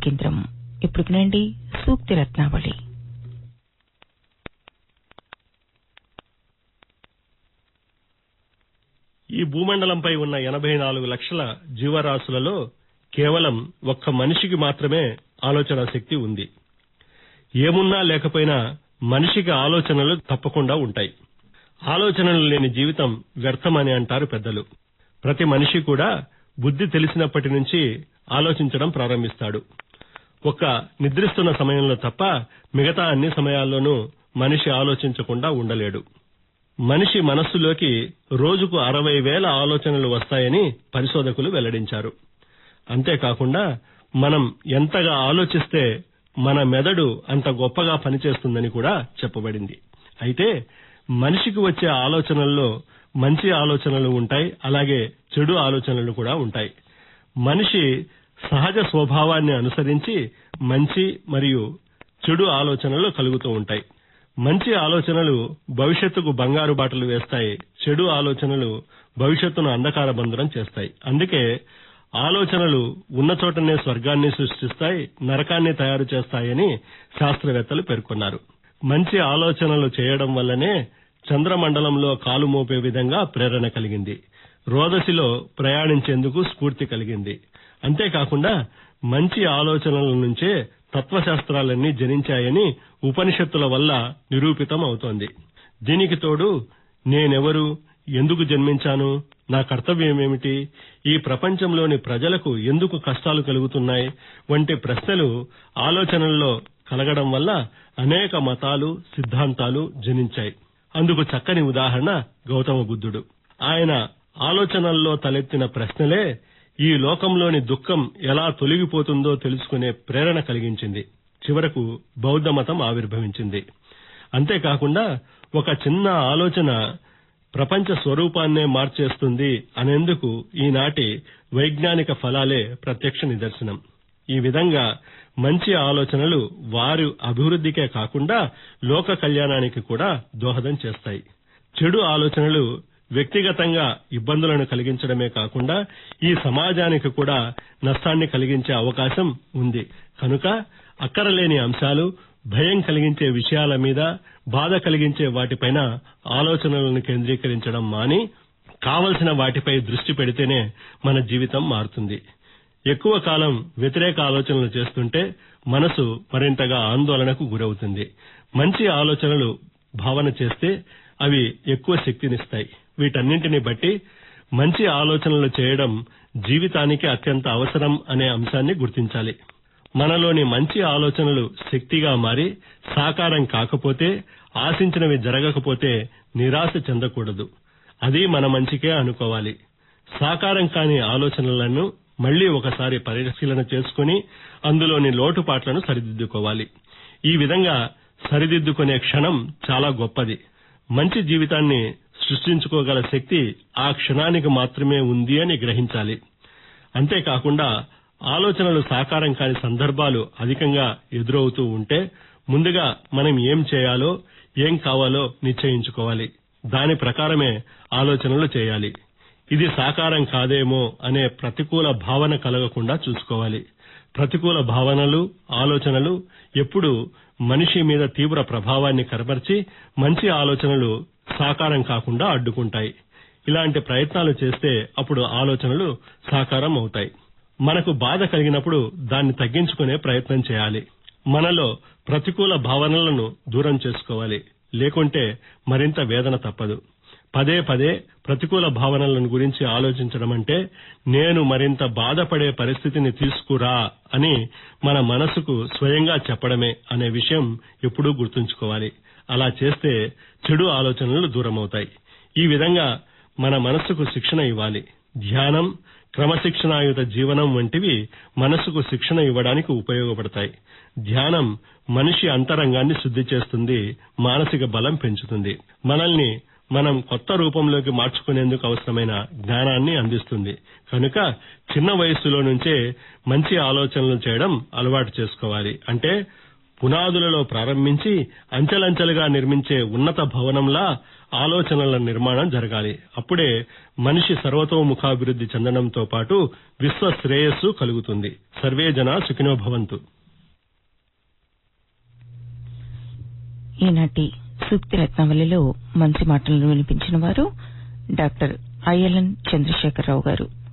కేంద్రం. ఇప్పుడు వినండి సూక్తి రత్నావళి. ఈ భూమండలంపై ఉన్న 84 లక్షల జీవరాశులలో కేవలం ఒక్క మనిషికి మాత్రమే ఆలోచన శక్తి ఉంది. ఏమున్నా లేకపోయినా మనిషికి ఆలోచనలు తప్పకుండా ఉంటాయి. ఆలోచనలు లేని జీవితం వ్యర్థమని అంటారు పెద్దలు. ప్రతి మనిషి కూడా బుద్ధి తెలిసినప్పటి నుంచి ఆలోచించడం ప్రారంభిస్తాడు. ఒక్క నిద్రిస్తున్న సమయంలో తప్ప మిగతా అన్ని సమయాల్లోనూ మనిషి ఆలోచించకుండా ఉండలేడు. మనిషి మనస్సులోకి రోజుకు 60,000 ఆలోచనలు వస్తాయని పరిశోధకులు వెల్లడించారు. అంతేకాకుండా మనం ఎంతగా ఆలోచిస్తే మన మెదడు అంత గొప్పగా పనిచేస్తుందని కూడా చెప్పబడింది. అయితే మనిషికి వచ్చే ఆలోచనల్లో మంచి ఆలోచనలు ఉంటాయి, అలాగే చెడు ఆలోచనలు కూడా ఉంటాయి. మనిషి సహజ స్వభావాన్ని అనుసరించి మంచి మరియు చెడు ఆలోచనలు కలుగుతూ ఉంటాయి. మంచి ఆలోచనలు భవిష్యత్తుకు బంగారు బాటలు వేస్తాయి, చెడు ఆలోచనలు భవిష్యత్తును అంధకార బంధురం చేస్తాయి. అందుకే ఆలోచనలు ఉన్న చోటనే స్వర్గాన్ని సృష్టిస్తాయి, నరకాన్ని తయారు చేస్తాయని శాస్త్రవేత్తలు పేర్కొన్నారు. మంచి ఆలోచనలు చేయడం వల్లనే చంద్రమండలంలో కాలు మోపే విధంగా ప్రేరణ కలిగింది, రోదసిలో ప్రయాణించేందుకు స్ఫూర్తి కలిగింది. అంతేకాకుండా మంచి ఆలోచనల నుంచే తత్వశాస్త్రాలన్నీ జనించాయని ఉపనిషత్తుల వల్ల నిరూపితం అవుతోంది. దీనికి తోడు నేనెవరు, ఎందుకు జన్మించాను, నా కర్తవ్యమేమిటి, ఈ ప్రపంచంలోని ప్రజలకు ఎందుకు కష్టాలు కలుగుతున్నాయి వంటి ప్రశ్నలు ఆలోచనల్లో కలగడం వల్ల అనేక మతాలు, సిద్ధాంతాలు జనించాయి. అందుకు చక్కని ఉదాహరణ గౌతమ బుద్ధుడు. ఆయన ఆలోచనల్లో తలెత్తిన ప్రశ్నలే ఈ లోకంలోని దుఃఖం ఎలా తొలగిపోతుందో తెలుసుకునే ప్రేరణ కలిగించింది. చివరకు బౌద్ధ మతం ఆవిర్భవించింది. అంతేకాకుండా ఒక చిన్న ఆలోచన ప్రపంచ స్వరూపాన్నే మార్చేస్తుంది అనేందుకు ఈనాటి వైజ్ఞానిక ఫలాలే ప్రత్యక్ష నిదర్శనం. ఈ విధంగా మంచి ఆలోచనలు వారి అభివృద్ధికే కాకుండా లోక కళ్యాణానికి కూడా దోహదం చేస్తాయి. చెడు ఆలోచనలు వ్యక్తిగతంగా ఇబ్బందులను కలిగించడమే కాకుండా ఈ సమాజానికి కూడా నష్టాన్ని కలిగించే అవకాశం ఉంది. కనుక అక్కరలేని అంశాలు, భయం కలిగించే విషయాల మీద, బాధ కలిగించే వాటిపైన ఆలోచనలను కేంద్రీకరించడం మాని కావలసిన వాటిపై దృష్టి పెడితేనే మన జీవితం మారుతుంది. ఎక్కువ కాలం వ్యతిరేక ఆలోచనలు చేస్తుంటే మనసు మరింతగా ఆందోళనకు గురవుతుంది. మంచి ఆలోచనలు భావన చేస్తే అవి ఎక్కువ శక్తినిస్తాయి. వీటన్నింటిని బట్టి మంచి ఆలోచనలు చేయడం జీవితానికి అత్యంత అవసరం అనే అంశాన్ని గుర్తించాలి. మనలోని మంచి ఆలోచనలు శక్తిగా మారి సాకారం కాకపోతే, ఆశించినవి జరగకపోతే నిరాశ చెందకూడదు. అది మన మంచికే అనుకోవాలి. సాకారం కాని ఆలోచనలను మళ్లీ ఒకసారి పరిశీలన చేసుకుని అందులోని లోటుపాట్లను సరిదిద్దుకోవాలి. ఈ విధంగా సరిదిద్దుకునే క్షణం చాలా గొప్పది. మంచి జీవితాన్ని సృష్టించుకోగల శక్తి ఆ క్షణానికి మాత్రమే ఉంది అని గ్రహించాలి. అంతేకాకుండా ఆలోచనలు సాకారం కాని సందర్భాలు అధికంగా ఎదురవుతూ ఉంటే ముందుగా మనం ఏం చేయాలో, ఏం కావాలో నిశ్చయించుకోవాలి. దాని ప్రకారమే ఆలోచనలు చేయాలి. ఇది సాకారం కాదేమో అనే ప్రతికూల భావన కలగకుండా చూసుకోవాలి. ప్రతికూల భావనలు, ఆలోచనలు ఎప్పుడూ మనిషి మీద తీవ్ర ప్రభావాన్ని కనబర్చి మంచి ఆలోచనలు సాకారం కాకుండా అడ్డుకుంటాయి. ఇలాంటి ప్రయత్నాలు చేస్తే అప్పుడు ఆలోచనలు సాకారం అవుతాయి. మనకు బాధ కలిగినప్పుడు దాన్ని తగ్గించుకునే ప్రయత్నం చేయాలి. మనలో ప్రతికూల భావనలను దూరం చేసుకోవాలి. లేకుంటే మరింత వేదన తప్పదు. పదే పదే ప్రతికూల భావనలను గురించి ఆలోచించడం అంటే నేను మరింత బాధపడే పరిస్థితిని తీసుకురా అని మన మనసుకు స్వయంగా చెప్పడమే అనే విషయం ఎప్పుడూ గుర్తుంచుకోవాలి. అలా చేస్తే చెడు ఆలోచనలు దూరమవుతాయి. ఈ విధంగా మన మనస్సుకు శిక్షణ ఇవ్వాలి. ధ్యానం, క్రమశిక్షణాయుత జీవనం వంటివి మనస్సుకు శిక్షణ ఇవ్వడానికి ఉపయోగపడతాయి. ధ్యానం మనిషి అంతరంగాన్ని శుద్ధి చేస్తుంది, మానసిక బలం పెంచుతుంది, మనల్ని మనం కొత్త రూపంలోకి మార్చుకునేందుకు అవసరమైన జ్ఞానాన్ని అందిస్తుంది. కనుక చిన్న వయస్సులో నుంచే మంచి ఆలోచనలు చేయడం అలవాటు చేసుకోవాలి. అంటే పునాదులలో ప్రారంభించి అంచెలంచెలుగా నిర్మించే ఉన్నత భవనంలా ఆలోచనల నిర్మాణం జరగాలి. అప్పుడే మనిషి సర్వతోముఖాభివృద్ధి చెందడంతో పాటు విశ్వ శ్రేయస్సు కలుగుతుంది. సర్వే జన సుఖినో భవంతు. ఈనాటి సూక్తి రత్నావళిలో మంచి మాటలను వినిపించిన వారు డాక్టర్ ఐఎల్ఎన్ చంద్రశేఖరరావు గారు.